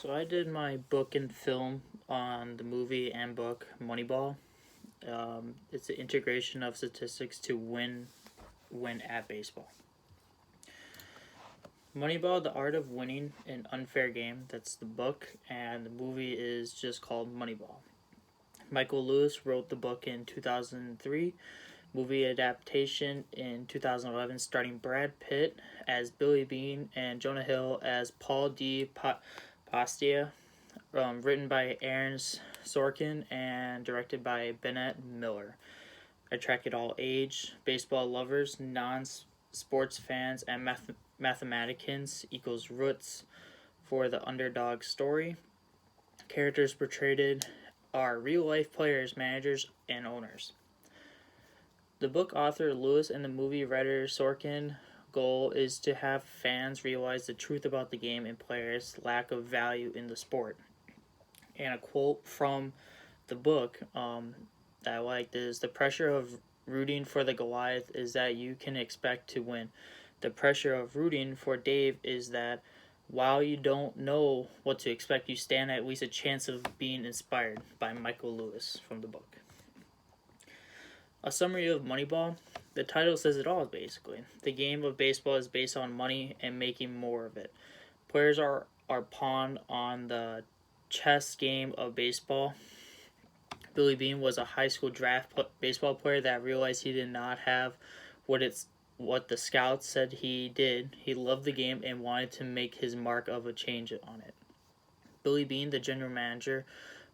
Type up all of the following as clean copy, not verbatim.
So I did my book and film on the movie and book Moneyball. It's the integration of statistics to win at baseball. Moneyball: The Art of Winning an Unfair Game. That's the book, and the movie is just called Moneyball. Michael Lewis wrote the book in 2003. Movie adaptation in 2011, starring Brad Pitt as Billy Bean and Jonah Hill as Paul D. Pastia. Written by Aaron Sorkin and directed by Bennett Miller. Attracted all age, baseball lovers, non-sports fans, and mathematicians equals roots for the underdog story. Characters portrayed are real-life players, managers, and owners. The book author Lewis and the movie writer Sorkin goal is to have fans realize the truth about the game and players' lack of value in the sport. And a quote from the book that I liked is, "The pressure of rooting for the Goliath is that you can expect to win. The pressure of rooting for Dave is that while you don't know what to expect, you stand at least a chance of being inspired." By Michael Lewis from the book. A summary of Moneyball. The title says it all, basically. The game of baseball is based on money and making more of it. Players are pawned on the chess game of baseball. Billy Bean was a high school draft baseball player that realized he did not have what the scouts said he did. He loved the game and wanted to make his mark of a change on it. Billy Bean, the general manager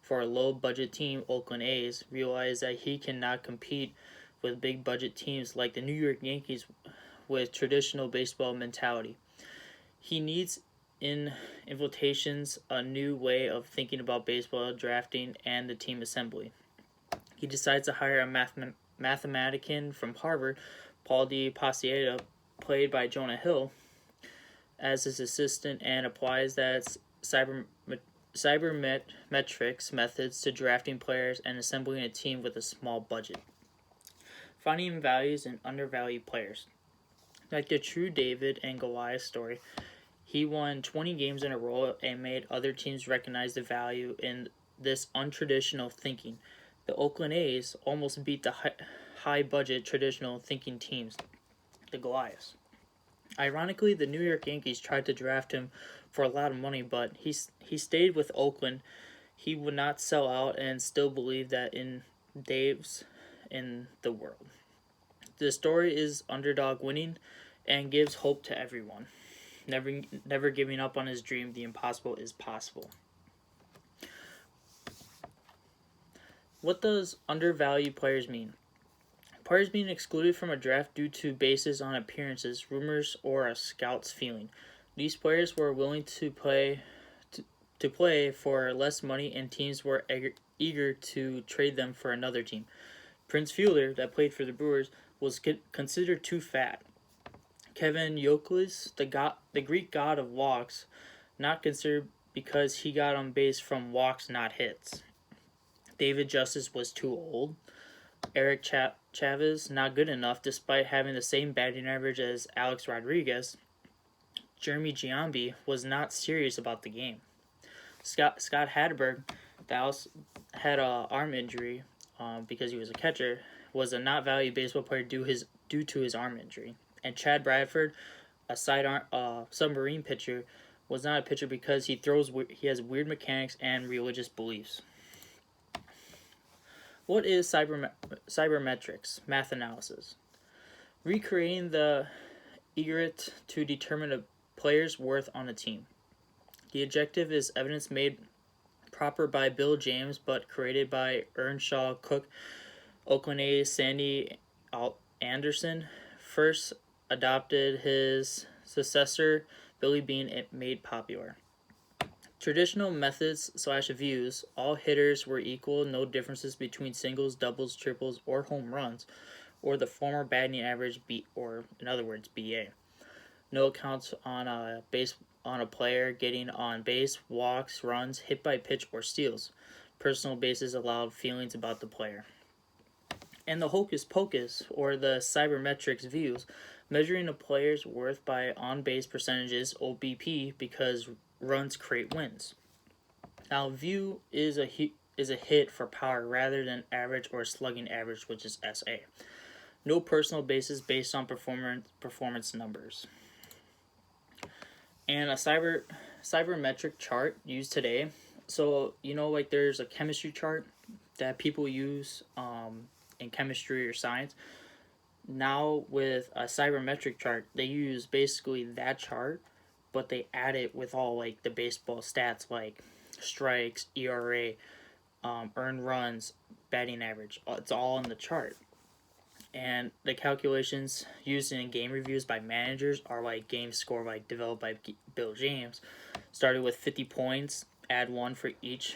for a low-budget team, Oakland A's, realized that he cannot compete with big-budget teams like the New York Yankees with traditional baseball mentality. He needs invitations, a new way of thinking about baseball, drafting, and the team assembly. He decides to hire a mathematician from Harvard, Paul D. Pastia, played by Jonah Hill, as his assistant, and applies that cybermetrics methods to drafting players and assembling a team with a small budget. Finding values in undervalued players. Like the true David and Goliath story, he won 20 games in a row and made other teams recognize the value in this untraditional thinking. The Oakland A's almost beat the high-budget traditional thinking teams, the Goliaths. Ironically, the New York Yankees tried to draft him for a lot of money, but he stayed with Oakland. He would not sell out and still believed that in Dave's in the world. The story is underdog winning and gives hope to everyone. Never giving up on his dream. The impossible is possible. What does undervalued players mean? Players being excluded from a draft due to basis on appearances, rumors, or a scout's feeling. These players were willing to play for less money, and teams were eager to trade them for another team. Prince Fielder, that played for the Brewers, was considered too fat. Kevin Youkilis, the Greek god of walks, not considered because he got on base from walks, not hits. David Justice was too old. Eric Chavez, not good enough despite having the same batting average as Alex Rodriguez. Jeremy Giambi was not serious about the game. Scott Hatteberg, that also had an arm injury because he was a catcher, was a not valued baseball player due to his arm injury. And Chad Bradford, a submarine pitcher, was not a pitcher because he has weird mechanics and religious beliefs. What is cybermetrics? Math analysis. Recreating the egret to determine a player's worth on a team. The objective is evidence made proper by Bill James but created by Earnshaw Cook. Oakland A's Sandy Anderson first adopted his successor, Billy Bean, made popular. Traditional methods / views. All hitters were equal, no differences between singles, doubles, triples, or home runs, or the former batting average, or in other words, BA. No accounts on a player getting on base, walks, runs, hit by pitch, or steals. Personal bases allowed feelings about the player. And the hocus pocus, or the cybermetrics views, measuring a player's worth by on-base percentages, OBP, because runs create wins. Now, view is a hit for power rather than average or slugging average, which is SA. No personal basis based on performance numbers. And a cybermetric chart used today. So like there's a chemistry chart that people use in chemistry or science. Now with a cybermetric chart, they use basically that chart, but they add it with all like the baseball stats like strikes, ERA, earned runs, batting average. It's all in the chart. And the calculations used in game reviews by managers are like game score like developed by Bill James. Started with 50 points, add 1 for each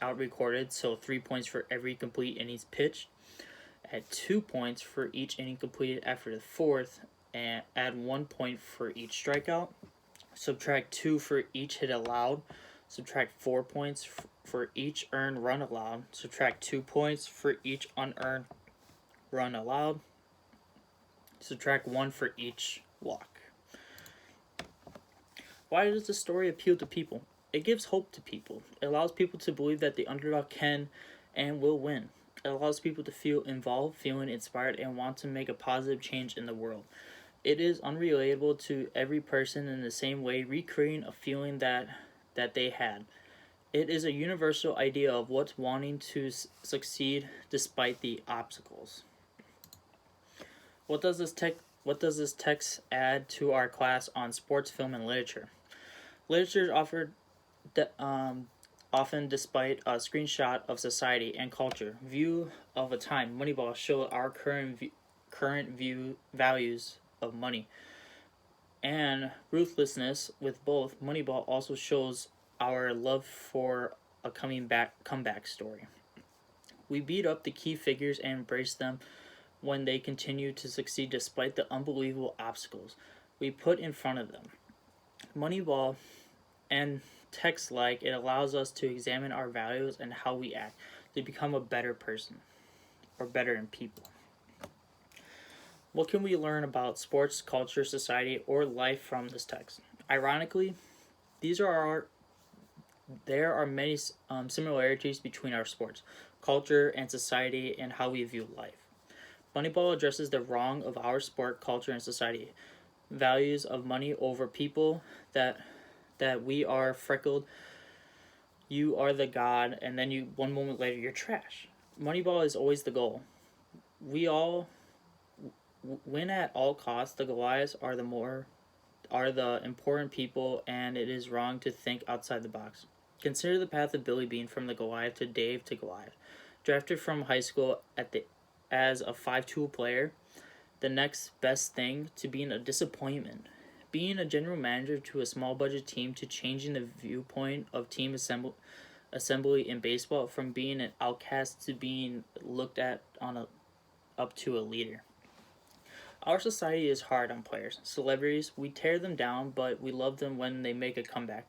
out recorded, so 3 points for every complete innings pitched. Add 2 points for each inning completed after the fourth, and add 1 point for each strikeout. Subtract 2 for each hit allowed. Subtract 4 points for each earned run allowed. Subtract 2 points for each unearned run allowed. Subtract 1 for each walk. Why does the story appeal to people? It gives hope to people. It allows people to believe that the underdog can and will win. It allows people to feel involved, feeling inspired, and want to make a positive change in the world. It is unrelatable to every person in the same way, recreating a feeling that they had. It is a universal idea of what's wanting to succeed despite the obstacles. What does this text add to our class on sports, film, and literature? Literature is offered often despite a screenshot of society and culture, view of a time. Moneyball show our current values of money and ruthlessness. With both, Moneyball also shows our love for a comeback story. We beat up the key figures and embrace them when they continue to succeed despite the unbelievable obstacles we put in front of them. Moneyball and text like it allows us to examine our values and how we act to become a better person or better in people. What can we learn about sports, culture, society, or life from this text? Ironically, there are many similarities between our sports, culture, and society and how we view life. Moneyball addresses the wrong of our sport, culture, and society. Values of money over people, that we are freckled, you are the god, and then you 1 moment later you're trash. Moneyball is always the goal. We all win at all costs. The Goliaths are the important people, and it is wrong to think outside the box. Consider the path of Billy Bean from the Goliath to Dave to Goliath. Drafted from high school as a 5-tool player, the next best thing to being a disappointment. Being a general manager to a small budget team to changing the viewpoint of team assembly in baseball, from being an outcast to being looked at up to a leader. Our society is hard on players. Celebrities, we tear them down, but we love them when they make a comeback.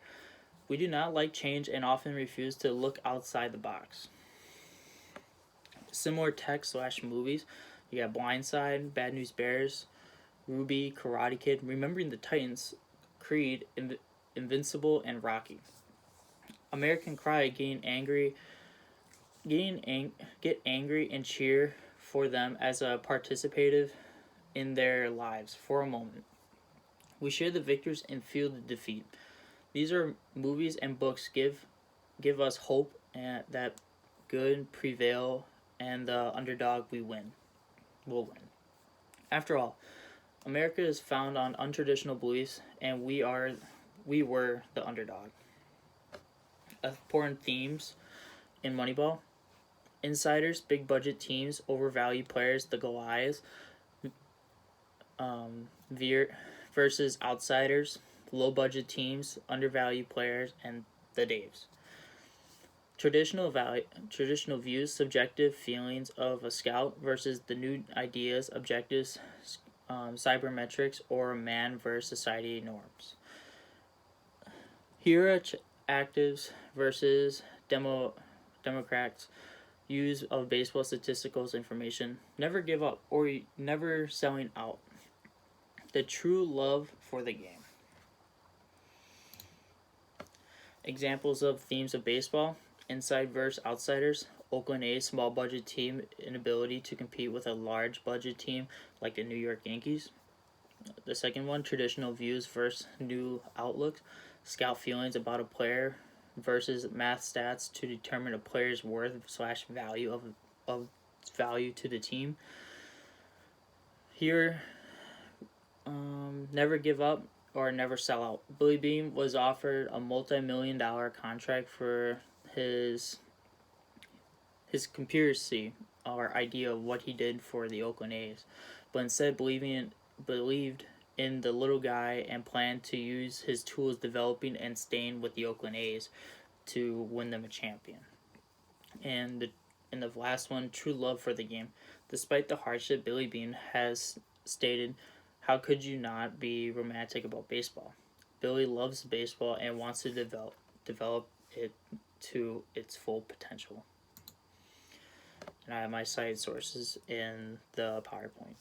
We do not like change and often refuse to look outside the box. Similar text/movies, you got Blindside, Bad News Bears, Ruby, Karate Kid, Remembering the Titans, Creed, Invincible, and Rocky. American Cry, get angry and cheer for them as a participative in their lives for a moment. We share the victors and feel the defeat. These are movies and books give us hope and that good prevail and the underdog will win. After all, America is found on untraditional beliefs, and we were the underdog. Important themes in Moneyball: insiders, big budget teams, overvalued players, the Goliaths, versus outsiders, low budget teams, undervalued players, and the Daves. Traditional views, subjective feelings of a scout versus the new ideas, objectives, cybermetrics, or man versus society norms. Hero actives versus Democrats' use of baseball statistical information. Never give up or never selling out. The true love for the game. Examples of themes of baseball: inside versus outsiders, Oakland A's small budget team inability to compete with a large budget team like the New York Yankees. The second one, traditional views versus new outlooks, scout feelings about a player versus math stats to determine a player's worth slash value of value to the team. Here, never give up or never sell out. Billy Beane was offered a multi-million-dollar contract for his conspiracy or idea of what he did for the Oakland A's, but instead believed in the little guy and planned to use his tools developing and staying with the Oakland A's to win them a champion. And the last one, true love for the game. Despite the hardship, Billy Beane has stated, "How could you not be romantic about baseball?" Billy loves baseball and wants to develop it to its full potential. And I have my cited sources in the PowerPoint.